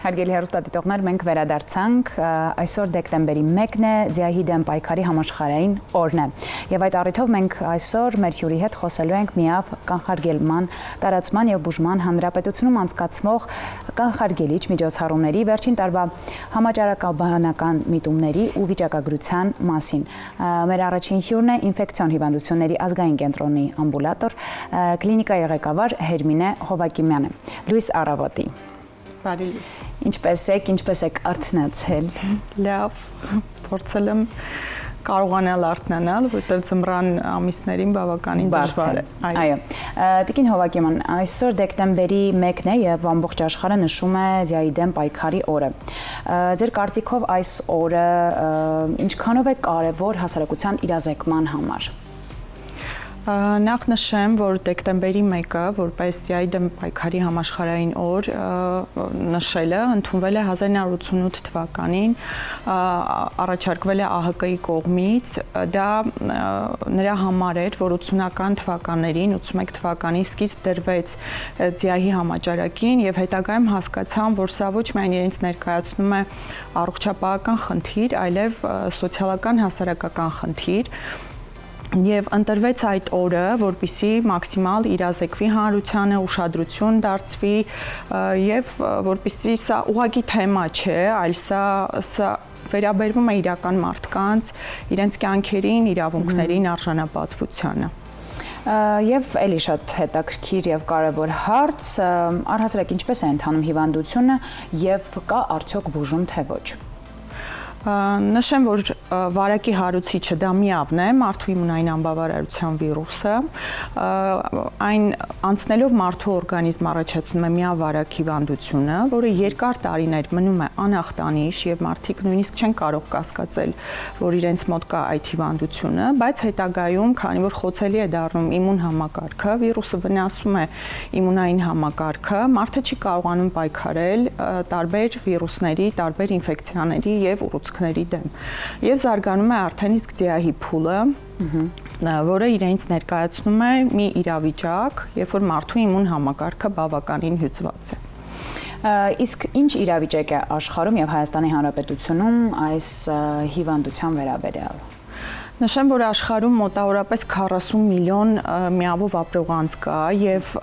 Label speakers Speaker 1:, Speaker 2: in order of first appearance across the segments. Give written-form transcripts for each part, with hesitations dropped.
Speaker 1: Հարգելի հեռուստադիտողներ, մենք վերադարձանք, այսօր դեկտեմբերի 1-ն է, ձիահի դեմ պայքարի համաշխարհային օրն է։ Եվ այդ առիթով մենք այսօր մեր հյուրի հետ խոսելու ենք միավ կանխարգելման, տարածման եւ բուժման հանրապետությունում անցկացվող կանխարգելիչ միջոցառումների վերջին տարվա համաճարակաբանական միտումների ու վիճակագրության մասին։ Մեր առաջին հյուրն է ինֆեկցիոն հիվանդությունների ազգային կենտրոնի ամբուլատոր, կլինիկայի ղեկավար Հերմինե Հովակիմյանը։ Լույս առավոտի։
Speaker 2: Բարի լույս։
Speaker 1: Ինչպես եք արթնացել։
Speaker 2: Լավ, փորձել եմ կարողանալ արթնանալ, որտեղ ձմռան ամիսներին բավականին դժվար է։
Speaker 1: Այո։ Տիկին Հովակիման, այսօր դեկտեմբերի 1-ն է եւ ամբողջ աշխարհը նշում է ձիահի դեմ պայքարի օրը։ Ձեր կարծիքով այս օրը ինչքանով է կարևոր հասարակության իրազեկման համար։
Speaker 2: Նախ նշեմ, որ դեկտեմբերի 1-ը որպես ձիահի դեմ պայքարի համաշխարհային օր նշելը ընդունվել է 1988 թվականին, առաջարկվել է ԱՀԿ-ի կողմից, դա նրա համար էր, որ 80-ական թվականներին, 81 թվականի սկիզբ դրվեց ձիահի համաճարակին եւ հետագայում հասկացան, որ սա ոչ միայն իրենց ներկայացնում է առողջապահական խնդիր, այլև սոցիալական հասարակական խնդիր։ Եվ ընտրվեց այդ օրը, որպեսզի մաքսիմալ իրազեկվի հանրությանը, ուշադրություն դարձվի եւ որպեսզի սա ուղղակի թեմա չէ, այլ սա վերաբերվում է իրական մարդկանց, իրենց կյանքերին, իրավունքներին, արժանապատվությանը։
Speaker 1: Եվ էլի շատ հետաքրքիր եւ կարեւոր հարց, առհասարակ ինչպես է ընթանում հիվանդությունը եւ կա արդյոք բուժում թե ոչ։
Speaker 2: Նշեմ, որ վարակի հարուցիչը դա միավն է, մարդու իմունային անբավարարության վիրուսը, այն անցնելով մարդու օրգանիզմ առաջացնում է միավարակ հիվանդությունը, որը երկար տարիներ մնում է անախտանիշ եւ մարդիկ նույնիսկ չեն կարող կասկածել, որ իրենց մոտ կա այդ հիվանդությունը, բայց հետագայում, քանի որ խոցելի է դառնում իմուն համակարգը, վիրուսը վնասում է իմունային համակարգը, մարդը չի կարողանում պայքարել տարբեր վիրուսների, տարբեր ինֆեկցիաների եւ ուռուցքների դեմ։ Եվ զարգանում է արդեն իսկ ձիահի փուլը, որը իրենից ներկայացնում է մի իրավիճակ, երբ որ մարդու իմուն համակարգը բավականին հյուծված է։
Speaker 1: Իսկ ինչ իրավիճակ է աշխարհում եւ Հայաստանի Հանրապետությունում այս հիվանդության վերաբերյալ։
Speaker 2: Նշեմ, որ աշխարհում մոտավորապես 40 միլիոն միավով ապրող անձ կա եւ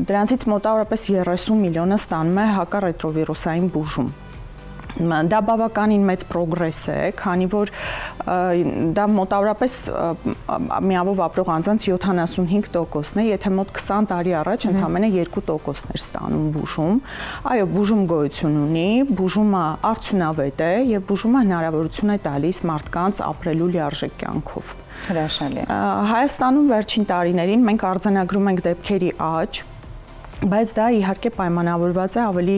Speaker 2: դրանցից մոտավորապես 30 միլիոնը ստանում է հակառետրովիրուսային բուժում։ Դա բավականին մեծ պրոգրես է, քանի որ դա մոտավորապես միավով ապրող անձանց 75%-ն է, եթե մոտ 20 տարի առաջ ընդամենը 2%-ն էր ստանում բուժում։ Այո, բուժում գոյություն ունի, բուժումը արդյունավետ է եւ բուժումը հնարավորություն է տալիս մարդկանց ապրելու լիարժեք կյանքով։
Speaker 1: Հրաշալի։
Speaker 2: Հայաստանում վերջին տարիներին մենք արձանագրում ենք դեպքերի աճ, բայց դա իհարկե պայմանավորված է ավելի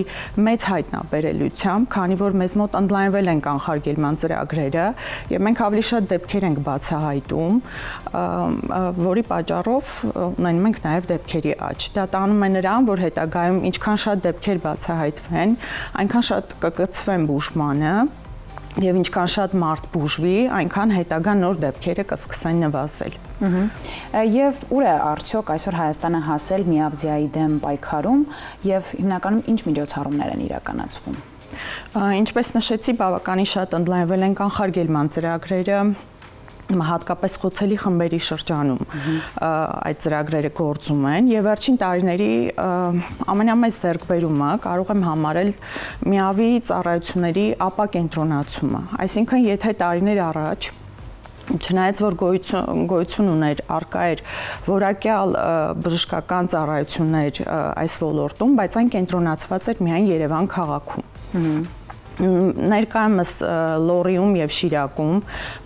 Speaker 2: մեծ հայտնաբերելիությամբ, քանի որ մեզ մոտ ընդլայնվել են կանխարգելման ծրագրերը եւ մենք ավելի շատ դեպքեր ենք բացահայտում, որի պատճառով ունենում ենք նաեւ դեպքերի աճ։ Դա տանում է նրան, որ հետագայում ինչքան շատ դեպքեր բացահայտվեն, այնքան շատ կկցվեն բուժմանը եւ ինչքան շատ մարդ բուժվի, այնքան հետագա նոր դեպքերը կսկսեն նվազել։
Speaker 1: Եվ ուր է արդյոք այսօր Հայաստանը հասել միավ ձիահի դեմ պայքարում եւ հիմնականում ինչ միջոցառումներ են իրականացվում։
Speaker 2: Ինչպես նշեցի, բավականին շատ ընդլայնվել են կանխարգելման ծրագրերը, հատկապես խոցելի խմբերի շրջանում այդ ծրագրերը գործում են եւ վերջին տարիների ամենամեծ ձեռքբերումը կարող եմ համարել միավի ծառայությունների ապակենտրոնացումը, այսինքն եթե տարիներ առաջ չնայած որ գոյություն ուներ, առկա էր որակյալ բժշկական ծառայություններ այս ոլորտում, բայց այն կենտրոնացված էր միայն Երևան քաղաքում։ Ներկայումս Լոռիում եւ Շիրակում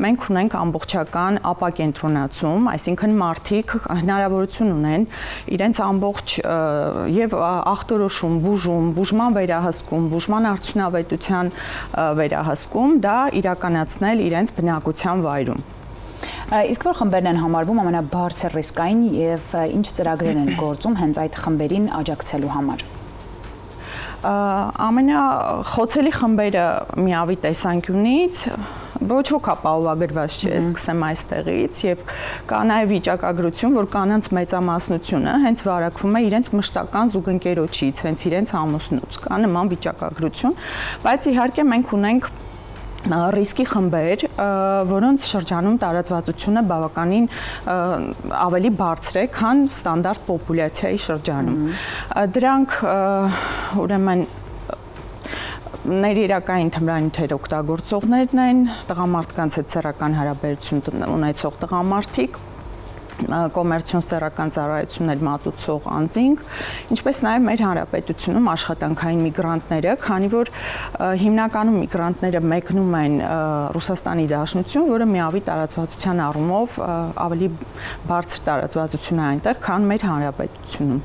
Speaker 2: մենք ունենք ամբողջական ապակենտրոնացում, այսինքն մարդիկ հնարավորություն ունեն իրենց ամբողջ եւ ախտորոշում, բուժում, բուժման վերահսկում, բուժման արդյունավետության վերահսկում դա իրականացնել իրենց բնակության վայրում։
Speaker 1: Իսկ որ խմբերն են համարվում ամենաբարձր ռիսկային եւ ինչ ծրագրեր են գործում հենց այդ խմբերին աջակցելու համար։
Speaker 2: Ամենախոցելի խմբերը միավի տեսանկյունից ոչ ոք ապահովագրված չէ, սկսեմ այստեղից եւ կա նաեւ վիճակագրություն, որ կանանց մեծամասնությունը հենց վարակվում է իրենց մշտական զուգընկերոջից, հենց իրենց ամուսնուց։ Կա նման վիճակագրություն, բայց իհարկե մենք ունենք ռիսկի խմբեր, որոնց շրջանում տարածվածությունը բավականին ավելի բարձր է, քան ստանդարտ պոպուլյացիայի շրջանում։ Դրանք ուրեմն ներերակային թմրանյութեր օգտագործողներն են, տղամարդկանց հետ սեռական հարաբերություն ունեցող տղամարդիկ, կոմերցիոն սեռական ծառայություններ մատուցող անձինք, ինչպես նաև մեր հանրապետությունում աշխատանքային միգրանտները, քանի որ հիմնականում միգրանտները մեկնում են Ռուսաստանի Դաշնություն, որը միավի տարածվածության առումով ավելի բարձր տարածվածություն է այնտեղ, քան մեր հանրապետությունում։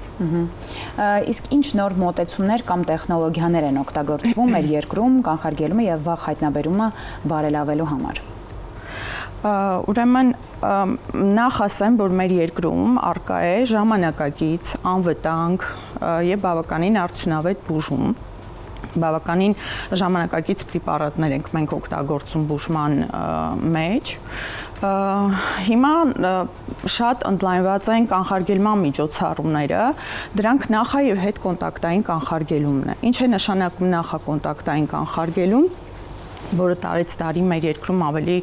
Speaker 1: Իսկ ինչ նոր մոտեցումներ կամ տեխնոլոգիաներ են օգտագործվում մեր երկրում կանխարգելումը եւ վաղ հայտնաբերումը բարելավելու համար։
Speaker 2: Ուրեմն նախ ասեմ, որ մեր երկրում առկա է ժամանակակից, անվտանգ եւ բավականին արդյունավետ բուժում, բավականին ժամանակակից պրեպարատներ ենք մենք օգտագործում բուժման մեջ։ Հիմա շատ ընդլայնված են կանխարգելման միջոցառումները, դրանք նախա եւ հետկոնտակտային կանխարգելումն է։ Ինչ է նշանակում նախակոնտակտային կանխարգելում, որը տարեց տարի մեր երկրում ավելի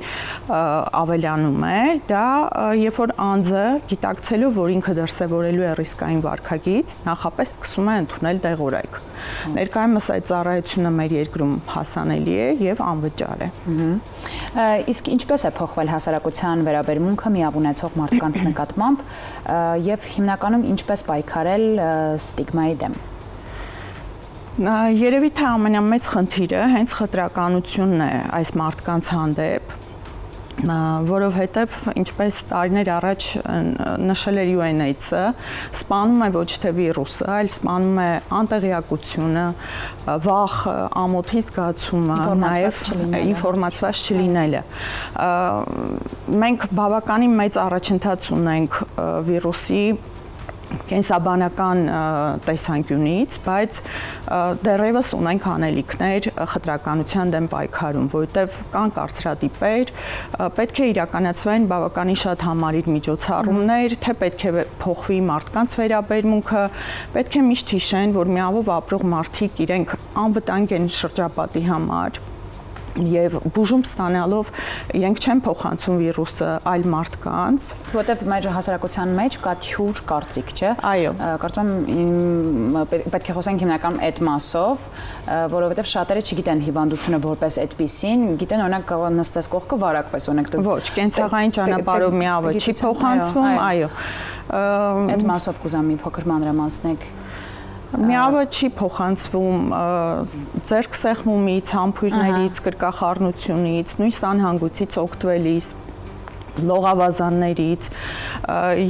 Speaker 2: ավելանում է, դա երբ որ անձը գիտակցելով, որ ինքը դրսևորելու է ռիսկային վարքագիծ, նախապես սկսում է ընդունել դեղորայք։ Ներկայումս այդ ծառայությունը մեր երկրում հասանելի է եւ անվճար է։
Speaker 1: Իսկ ինչպես է փոխվել հասարակության վերաբերմունքը միավ ունեցող մարդկանց նկատմամբ եւ հիմնականում ինչպես պայքարել ստիգմայի դեմ։
Speaker 2: Երևի թե ամենամեծ խնդիրը հենց խտրականությունն է այս մարդկանց հանդեպ, որովհետև ինչպես տարիներ առաջ նշել էր UNAIDS-ը, սպանում է ոչ թե վիրուսը, այլ սպանում է անտեղյակությունը, վախ, ամոթի զգացումը, նաև ինֆորմացված չլինելը։ Մենք բավականին մեծ առաջընթաց ունենք վիրուսի կենսաբանական տեսանկյունից, բայց դեռևս ունենք անելիքներ խտրականության դեմ պայքարում, որովհետև կան կարծրատիպեր, պետք է իրականացվեն բավականին շատ համարիր միջոցառումներ, թե պետք է փոխվի մարդկանց վերաբերմունքը, պետք է միշտ հիշեն, որ միավով ապրող մարդիկ իրենք անվտանգ են շրջապատի համար եւ բուժում ստանալով իրենք չեն փոխանցում վիրուսը այլ մարդկանց,
Speaker 1: որտեղ մեր հասարակության մեջ կա թյուր կարծիք, չէ՞։
Speaker 2: Այո։
Speaker 1: Կարծում եմ պետք է խոսենք հիմնականում այդ մասով, որովհետեւ շատերը չգիտեն հիվանդությունը որպես այդպիսին, գիտեն օրինակ նստես կողքը վարակվես, օրինակ դες։
Speaker 2: Ոչ, կենցաղային ճանապարհով միավը չի փոխանցվում, այո։
Speaker 1: Այդ մասով կուզեմ մի փոքր մանրամասնեք։
Speaker 2: Միավը չի փոխանցվում ձեռք սեղմումից, համբույրներից, կրկախառնությունից, նույն սանհանգույցից օգտվելիս, լողավազաններից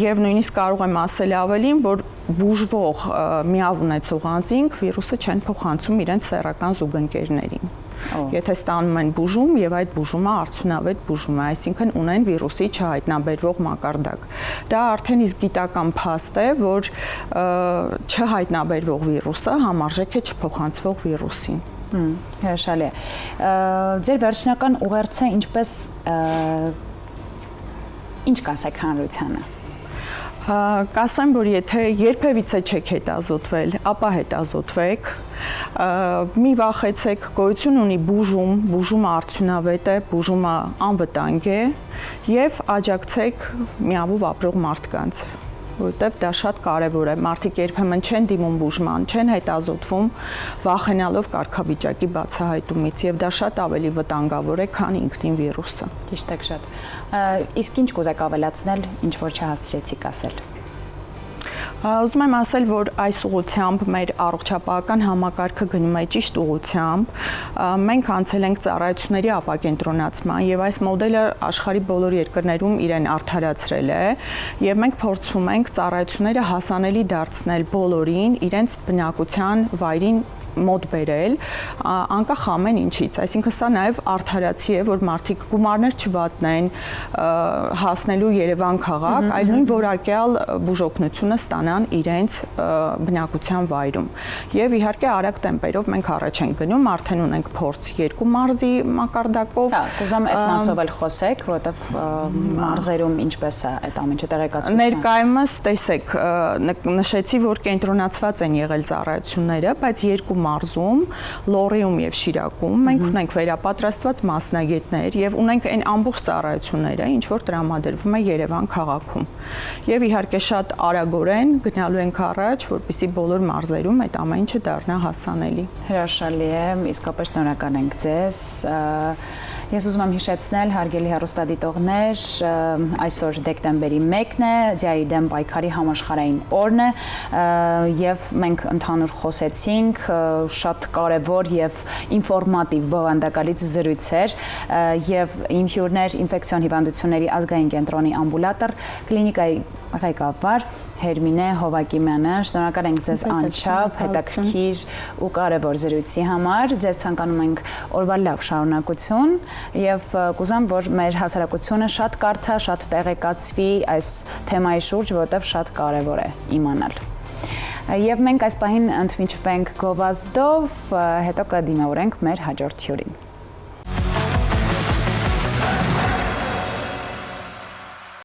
Speaker 2: եւ նույնիսկ կարող եմ ասել ավելին, որ բուժվող միավ ունեցող անձինք վիրուսը չեն փոխանցում իրենց սեռական զուգընկերներին։ Եթե ստանում են բուժում եւ այդ բուժումը արդյունավետ բուժում է, այսինքն ունեն վիրուսի չհայտնաբերվող մակարդակ։ Դա արդեն իսկ գիտական փաստ է, որ չհայտնաբերվող վիրուսը համարժեք է չփոխանցվող վիրուսին։
Speaker 1: Հրաշալի է։ Ձեր վերջնական ուղերձը ինչ կասեք հանրությանը։
Speaker 2: Կասեմ, որ եթե երբևիցե չեք հետազոտվել, ապա հետազոտվեք, մի վախեցեք, գոյություն ունի բուժում, բուժումը արդյունավետ է, բուժումը անվտանգ է եւ աջակցեք միավով ապրող մարդկանց, որովհետև դա շատ կարևոր է, մարդիկ երբեմն չեն դիմում բուժման, չեն հետազոտվում, վախենալով կարգավիճակի բացահայտումից եւ դա շատ ավելի վտանգավոր է, քան ինքնին վիրուսը։
Speaker 1: Ճիշտ եք շատ։ Իսկ ինչ կուզեք ավելացնել, ինչ որ չհասցրեցիք ասել։
Speaker 2: Ուզում եմ ասել, որ այս ուղղությամբ մեր առողջապահական համակարգը գնում է ճիշտ ուղղությամբ։ Մենք անցել ենք ծառայությունների ապակենտրոնացման եւ այս մոդելը աշխարհի բոլոր երկրներում իրեն արդարացրել է եւ մենք փորձում ենք ծառայությունները հասանելի դարձնել բոլորին իրենց բնակության վայրին մոտ բերել, անկախ ամեն ինչից։ Այսինքն սա նաև արդարացի է, որ մարդիկ գումարներ չվատնեն հասնելու Երևան քաղաք, այլ նույն որակյալ բուժօգնությունը ստանան իրենց բնակության վայրում։ Եվ իհարկե արագ տեմպերով մենք առաջ ենք գնում, արդեն ունենք փորձ 2 մարզի մակարդակով։
Speaker 1: Հա, կուզեմ այդ մասով էլ խոսեք, որովհետև մարզերում ինչպես է այդ ամենը տեղեկացությունը։
Speaker 2: Ներկայումս տեսեք, նշեցի, որ կենտրոնացված են եղել ծառայությունները, բայց 2 մարզում, Լոռիում եւ Շիրակում մենք ունենք վերապատրաստված մասնագետներ եւ ունենք այն ամբողջ ծառայությունները, ինչ որ տրամադրվում է Երևան քաղաքում։ Եվ իհարկե շատ արագորեն գնալու ենք առաջ, որպեսզի բոլոր մարզերում այդ ամեն ինչը դառնա հասանելի։
Speaker 1: Հրաշալի է, իսկապես շնորհակալ ենք ձեզ։ Ես ուզում եմ հիշեցնել, հարգելի հեռուստադիտողներ, այսօր դեկտեմբերի 1-ն է, ձիայի դեմ պայքարի համաշխարհային օրն է, եւ մենք ընդհանուր խոսեցինք շատ կարեւոր եւ ինֆորմատիվ բովանդակալից զրույցեր եւ իմ հյուրներ ինֆեկցիոն հիվանդությունների ազգային կենտրոնի ամբուլատոր կլինիկայի ղեկավար Հերմինե Հովակիմյանը, շնորհակալ ենք ձեզ անչափ հետաքրքիր ու կարևոր զրույցի համար։ Ձեզ ցանկանում ենք օրվա լավ շարունակություն եւ կուզեմ, որ մեր հասարակությունը շատ կարդա, շատ տեղեկացվի այս թեմայի շուրջ, որովհետեւ շատ կարևոր է իմանալ։ Եվ մենք այս պահին ընդմիջվենք գովազդով, հետո կդիմավորենք մեր հաջորդ հյուրին։